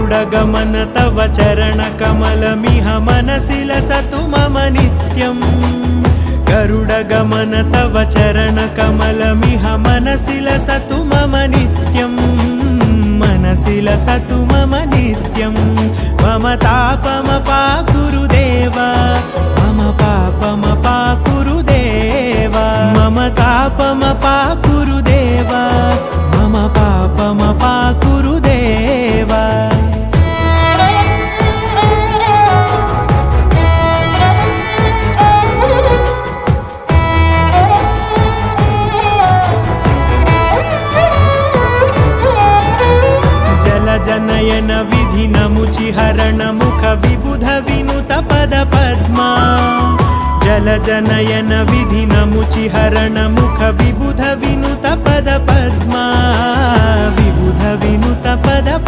गरुडगमन तव चरणकमलमिह मनसि लसतु मम नित्यम् गरुडगमन तव चरणकमलमिह मनसि लसतु मम नित्यम् मनसि लसतु मम नित्यम् मम तापमपाकुरु देव मम पापमपाकुरु देव मम तापमपाकुरु देव मम पापमपाकुरु देव जनयन विधिनमुचिहरण मुख विबुध विनुत पद पद्मा जल जनयन विधिनमुचिहरण मुख विबुध विनुत पद पद्मा विबुध विनुत पद पद्मा